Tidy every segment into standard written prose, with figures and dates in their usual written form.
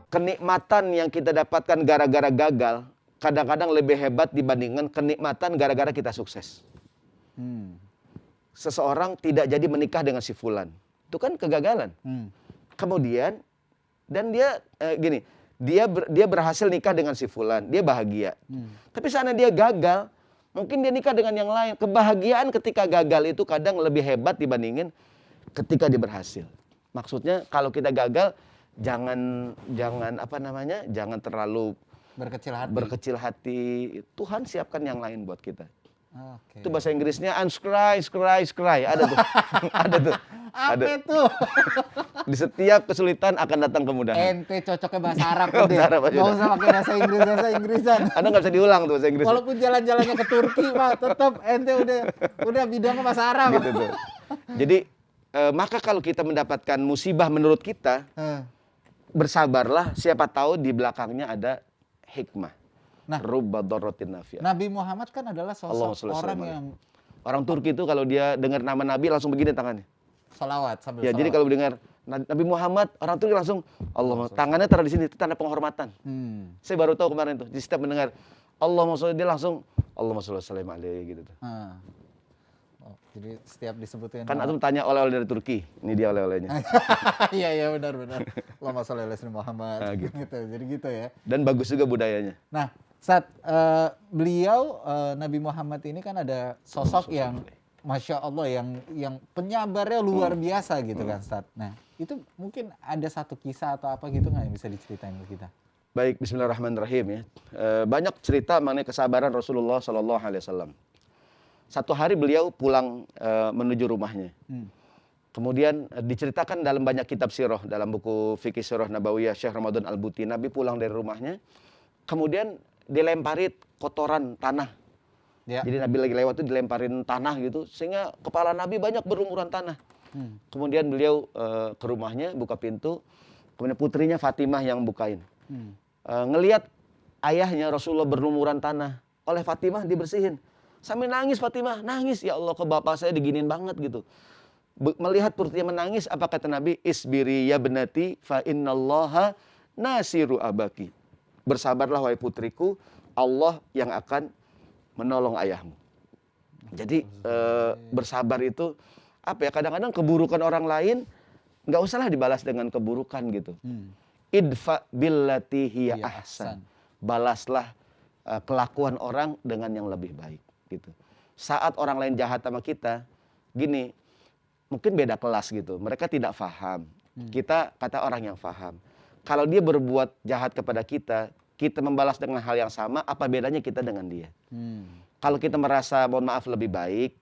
kenikmatan yang kita dapatkan gara-gara gagal kadang-kadang lebih hebat dibandingkan kenikmatan gara-gara kita sukses. Seseorang tidak jadi menikah dengan si fulan, itu kan kegagalan. Kemudian dan dia dia berhasil nikah dengan si fulan, dia bahagia. Tapi sana dia gagal, mungkin dia nikah dengan yang lain. Kebahagiaan ketika gagal itu kadang lebih hebat dibandingin ketika dia berhasil. Maksudnya kalau kita gagal, jangan terlalu berkecil hati. Tuhan siapkan yang lain buat kita. Itu bahasa Inggrisnya unscry. Ada tuh. Ada tuh. Di setiap kesulitan akan datang kemudahan. Ente cocoknya bahasa Arab deh. Nggak usah pakai bahasa Inggrisan. Anda nggak bisa diulang tuh bahasa Inggris. Walaupun jalan-jalannya ke Turki, Pak, tetap ente udah bidangnya bahasa Arab. Gitu tuh. Jadi maka kalau kita mendapatkan musibah menurut kita, bersabarlah, siapa tahu di belakangnya ada hikmah. Nah, Rubba darratin nafi'ah. Nabi Muhammad kan adalah sosok orang Turki itu kalau dia dengar nama Nabi langsung begini tangannya. Salawat sambil ya, salawat. Jadi kalau dengar Nabi Muhammad, orang Turki langsung Allah, tangannya taruh di sini, itu tanda penghormatan. Saya baru tahu kemarin tuh, di setiap mendengar Allahumma sholli, dia langsung Allahumma sholli alaihi gitu tuh. Jadi setiap disebutin. Kan antum tanya oleh-oleh dari Turki, ini dia oleh-olehnya. Iya benar. Allahumma sholli ala Muhammad. Gitu. Jadi gitu ya. Dan bagus juga budayanya. Nah, beliau Nabi Muhammad ini kan ada sosok yang Masya Allah yang penyabarnya luar biasa gitu kan, Ustaz. Nah, itu mungkin ada satu kisah atau apa gitu nggak yang bisa diceritain ke kita? Baik, bismillahirrahmanirrahim ya. Banyak cerita mengenai kesabaran Rasulullah SAW. Satu hari beliau pulang menuju rumahnya. Kemudian diceritakan dalam banyak kitab sirah, dalam buku Fikih Sirah Nabawiyah Syekh Ramadan Al-Buti, Nabi pulang dari rumahnya, kemudian dilempari kotoran tanah. Ya. Jadi Nabi lagi lewat itu dilemparin tanah gitu, sehingga kepala Nabi banyak berlumuran tanah. Kemudian beliau ke rumahnya, buka pintu, kemudian putrinya Fatimah yang bukain. Ngelihat ayahnya Rasulullah berlumuran tanah, oleh Fatimah dibersihin. Sambil nangis Fatimah, nangis, ya Allah, ke bapak saya diginin banget gitu. Melihat putrinya menangis, apa kata Nabi? Isbiri ya benati fa innallaha nasiru abaki. Bersabarlah wahai putriku, Allah yang akan menolong ayahmu. Jadi bersabar itu apa ya? Kadang-kadang keburukan orang lain nggak usahlah dibalas dengan keburukan gitu. Idfa billati hiya ahsan. Balaslah kelakuan orang dengan yang lebih baik gitu. Saat orang lain jahat sama kita, gini, mungkin beda kelas gitu. Mereka tidak paham. Kita kata orang yang paham. Kalau dia berbuat jahat kepada kita, kita membalas dengan hal yang sama, apa bedanya kita dengan dia? Kalau kita merasa mohon maaf lebih baik,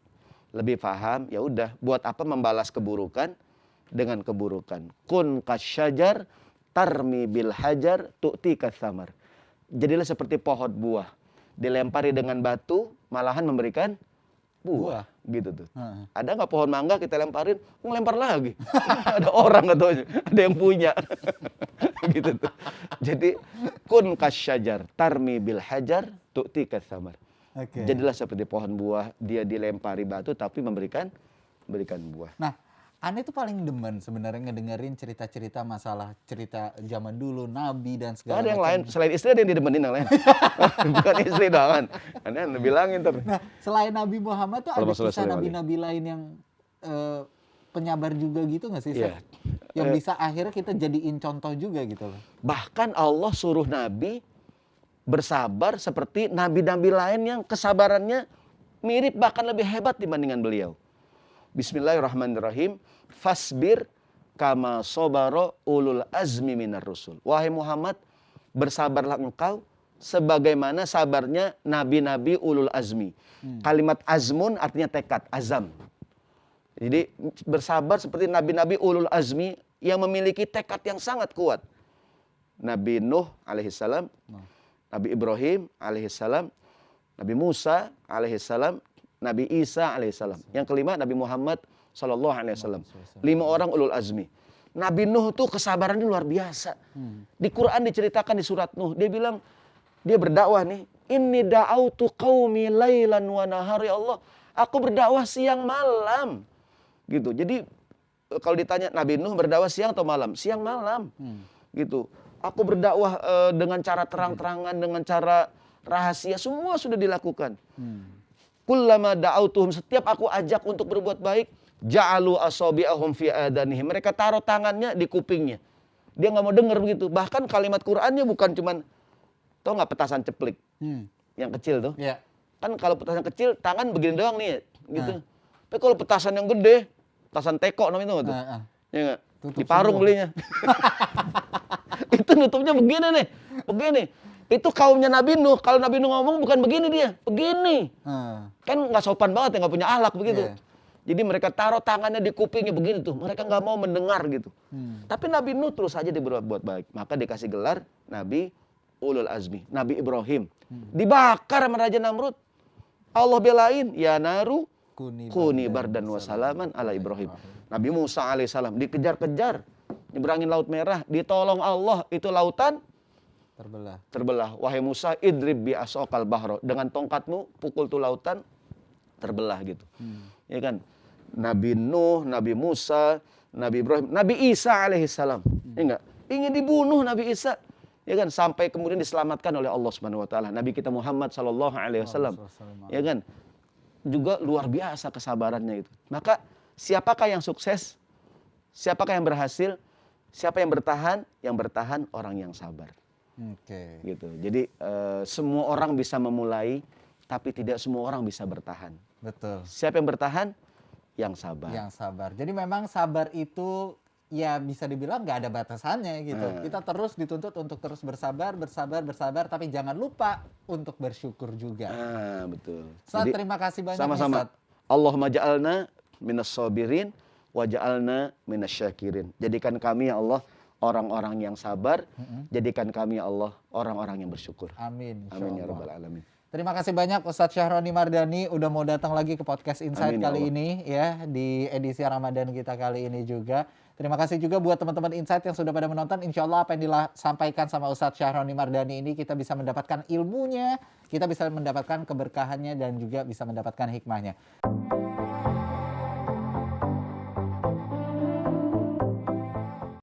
lebih paham, ya udah, buat apa membalas keburukan dengan keburukan? Kun kasyajar tarmi bil hajar tu'ti katsamar. Jadilah seperti pohon buah, dilempari dengan batu, malahan memberikan buah. Gitu tuh. Ada nggak pohon mangga kita lemparin, ngelempar lagi. Ada orang katanya, ada yang punya. Gitu tuh. Jadi kun kasyajar tarmi bil hajar tu'ti katsamar. Jadilah seperti pohon buah, dia dilempari batu tapi memberikan buah. Nah, Anda itu paling demen sebenarnya ngedengerin cerita-cerita masalah cerita zaman dulu, Nabi dan segala macam. Ada yang lain, selain istri ada yang didemenin yang lain. Bukan istri doang. Anda bilangin tapi. Nah, selain Nabi Muhammad tuh ada kisah nabi-nabi lain yang penyabar juga gitu nggak sih? Yeah. Yang bisa akhirnya kita jadiin contoh juga gitu loh. Bahkan Allah suruh Nabi bersabar seperti nabi-nabi lain yang kesabarannya mirip bahkan lebih hebat dibandingkan beliau. Bismillahirrahmanirrahim. Fasbir kama sobaro ulul azmi minar rusul. Wahai Muhammad, bersabarlah engkau sebagaimana sabarnya nabi-nabi ulul azmi. Kalimat azmun artinya tekad, azam. Jadi bersabar seperti nabi-nabi ulul azmi yang memiliki tekad yang sangat kuat. Nabi Nuh alaihissalam, Nabi Ibrahim alaihissalam, Nabi Musa alaihissalam, Nabi Isa alaihissalam. Yang kelima Nabi Muhammad sallallahu alaihi wasallam. 5 orang ulul azmi. Nabi Nuh tuh kesabarannya luar biasa. Di Quran diceritakan di surat Nuh, dia bilang, dia berdakwah nih, inni da'autu qaumi lailan wa nahar, ya Allah, aku berdakwah siang malam. Gitu. Jadi kalau ditanya Nabi Nuh berdakwah siang atau malam? Siang malam. Gitu. Aku berdakwah dengan cara terang-terangan, dengan cara rahasia, semua sudah dilakukan. Kullama da'autuhum, setiap aku ajak untuk berbuat baik, ja'alu asabi'ahum fi adanihim. Mereka taruh tangannya di kupingnya. Dia nggak mau dengar begitu. Bahkan kalimat Qur'annya bukan cuman, tau nggak petasan ceplik? Yang kecil tuh. Yeah. Kan kalau petasan kecil, tangan begini doang nih, gitu. Tapi kalau petasan yang gede, petasan teko namanya itu tuh. Ya nggak? Di parung belinya. Itu nutupnya begini nih, begini. Itu kaumnya Nabi Nuh. Kalau Nabi Nuh ngomong bukan begini dia, begini. Kan nggak sopan banget ya, nggak punya akhlak begitu. Jadi mereka taruh tangannya di kupingnya begini tuh. Mereka nggak mau mendengar gitu. Tapi Nabi Nuh terus saja diberbuat baik. Maka dikasih gelar Nabi Ulul Azmi, Nabi Ibrahim. Dibakar sama Raja Namrud. Allah belain, ya naru kuni bardan wa salaman ala Ibrahim. Nabi Musa alaihissalam dikejar-kejar, nyeberangin Laut Merah, ditolong Allah, itu lautan terbelah. Wahai Musa, idrib bi asokal bahro, dengan tongkatmu pukul tuh lautan terbelah gitu. Ya kan? Nabi Nuh, Nabi Musa, Nabi Ibrahim, Nabi Isa alaihissalam. Ya enggak? Ingin dibunuh Nabi Isa. Ya kan, sampai kemudian diselamatkan oleh Allah Subhanahu wa taala. Nabi kita Muhammad sallallahu alaihi wasallam. Ya kan? Juga luar biasa kesabarannya itu. Maka siapakah yang sukses? Siapakah yang berhasil? Siapa yang bertahan? Yang bertahan orang yang sabar. Gitu. Jadi semua orang bisa memulai, tapi tidak semua orang bisa bertahan. Betul. Siapa yang bertahan? Yang sabar. Yang sabar. Jadi memang sabar itu ya bisa dibilang nggak ada batasannya gitu. Kita terus dituntut untuk terus bersabar, tapi jangan lupa untuk bersyukur juga. Betul. Ustaz, terima kasih banyak. Sama-sama. Allahumma ja'alna minas sabirin wa ja'alna minas syakirin. Jadikan kami ya Allah orang-orang yang sabar, jadikan kami ya Allah orang-orang yang bersyukur. Amin. Amin ya rabbal alamin. Terima kasih banyak Ustadz Syahroni Mardani udah mau datang lagi ke podcast Insight kali ini ya, di edisi Ramadan kita kali ini juga. Terima kasih juga buat teman-teman Insight yang sudah pada menonton. Insya Allah apa yang disampaikan sama Ustadz Syahroni Mardani ini kita bisa mendapatkan ilmunya, kita bisa mendapatkan keberkahannya dan juga bisa mendapatkan hikmahnya.